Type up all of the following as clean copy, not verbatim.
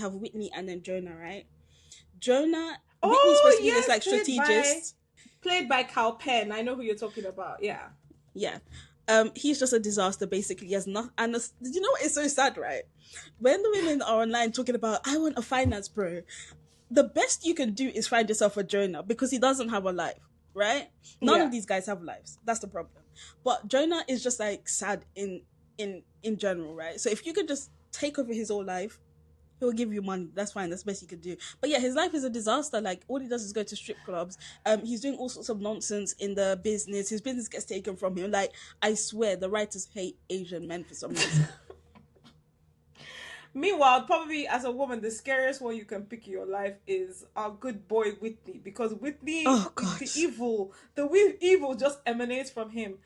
have Whitney and then Jonah, right? Jonah, Whitney's supposed Oh to be this yes, like strategist. played by Cal Penn. I know who you're talking about. Yeah. Yeah. He's just a disaster basically. He has not, and you know what is so sad, right? When the women are online talking about I want a finance bro, the best you can do is find yourself a Jonah because he doesn't have a life, right? None of Yeah. these guys have lives. That's the problem. But Jonah is just like sad in general, right? So if you could just take over his whole life, he'll give you money. That's fine. That's the best he could do. But yeah, his life is a disaster. Like all he does is go to strip clubs. He's doing all sorts of nonsense in the business. His business gets taken from him. Like I swear, the writers hate Asian men for some reason. Meanwhile, probably as a woman, the scariest one you can pick in your life is our good boy Whitney, because Whitney, Oh God. the evil just emanates from him,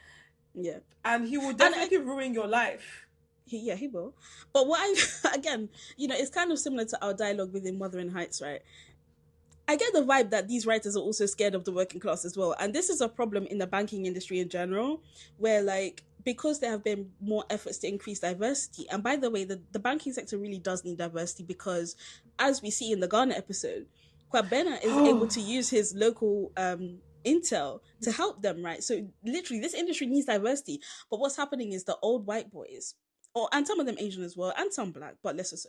Yeah. and he will And definitely ruin your life. he will. But what I again, it's kind of similar to our dialogue within Wuthering Heights, right? I get the vibe that these writers are also scared of the working class as well. And this is a problem in the banking industry in general, where like because there have been more efforts to increase diversity. And by the way, the banking sector really does need diversity because as we see in the Ghana episode, Kwabena is able to use his local intel to help them, right? So literally this industry needs diversity. But what's happening is the old white boys, and some of them Asian as well, and some black, but less so,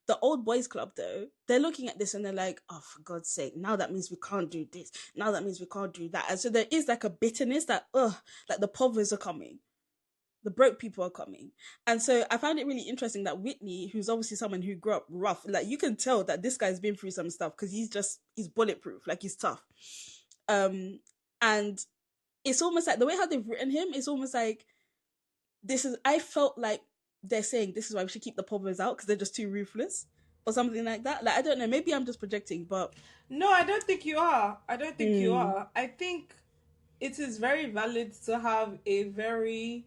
the old boys club though, they're looking at this and they're like, oh, for God's sake, now that means we can't do this, now that means we can't do that. And so there is like a bitterness that like the povers are coming, the broke people are coming. And so I found it really interesting that Whitney, who's obviously someone who grew up rough, like you can tell that this guy's been through some stuff because he's bulletproof, like he's tough. And it's almost like the way how they've written him, it's almost like I felt like they're saying this is why we should keep the povers out because they're just too ruthless or something like that. Like I don't know, maybe I'm just projecting, but No, I don't think you are. I don't think you are. I think it is very valid to have a very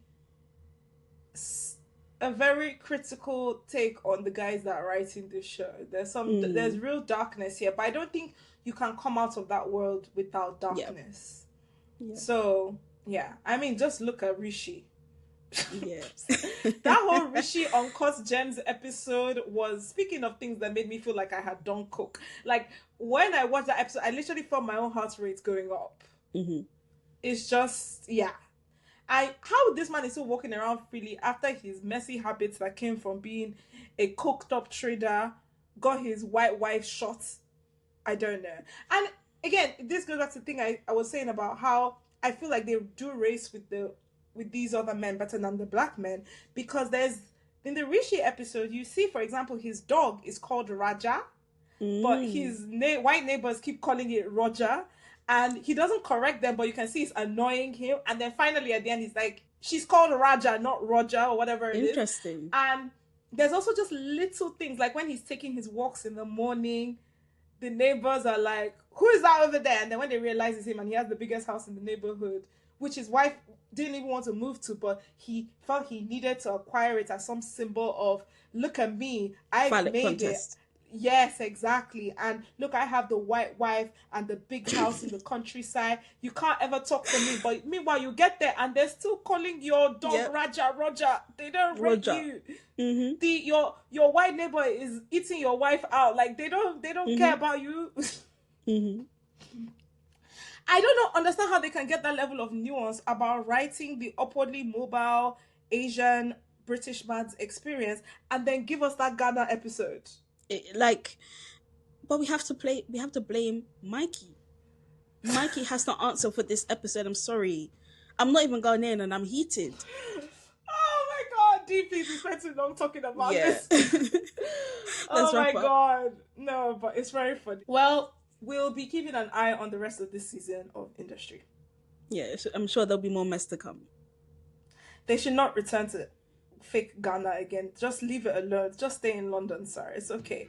critical take on the guys that are writing this show. There's real darkness here, but I don't think you can come out of that world without darkness. Yeah. So yeah, I mean, just look at Rishi. Yeah. That whole Rishi Uncut Gems episode was, speaking of things that made me feel like I had done coke. Like when I watched that episode, I literally felt my own heart rate going up. Mm-hmm. It's just, yeah. How this man is still walking around freely after his messy habits that came from being a coked up trader, got his white wife shot. I don't know. And again, this goes back to the thing I was saying about how I feel like they do race with these other men better than the black men, because there's in the Rishi episode you see, for example, his dog is called Raja, but his white neighbors keep calling it Roger, and he doesn't correct them, but you can see it's annoying him. And then finally at the end he's like, she's called Raja, not Roger, or whatever it is. Interesting. And there's also just little things like when he's taking his walks in the morning, the neighbors are like, who is that over there? And then when they realize it's him, and he has the biggest house in the neighborhood, which his wife didn't even want to move to, but he felt he needed to acquire it as some symbol of, look at me, I made contest. It. Yes, exactly. And look, I have the white wife and the big house in the countryside. You can't ever talk to me. But meanwhile, you get there and they're still calling your dog Raja, Roger. They don't rate you. Mm-hmm. Your white neighbor is eating your wife out. Like they don't care about you. Mm-hmm. I don't understand how they can get that level of nuance about writing the upwardly mobile Asian British man's experience and then give us that Ghana episode. But we have to blame Mikey. Mikey has to answer for this episode. I'm sorry. I'm not even Ghanaian and I'm heated. Oh my God, deeply, we spent too long talking about this. Oh my God. No, but it's very funny. Well, we'll be keeping an eye on the rest of this season of Industry. Yeah, I'm sure there'll be more mess to come. They should not return to fake Ghana again. Just leave it alone. Just stay in London, sir. It's okay.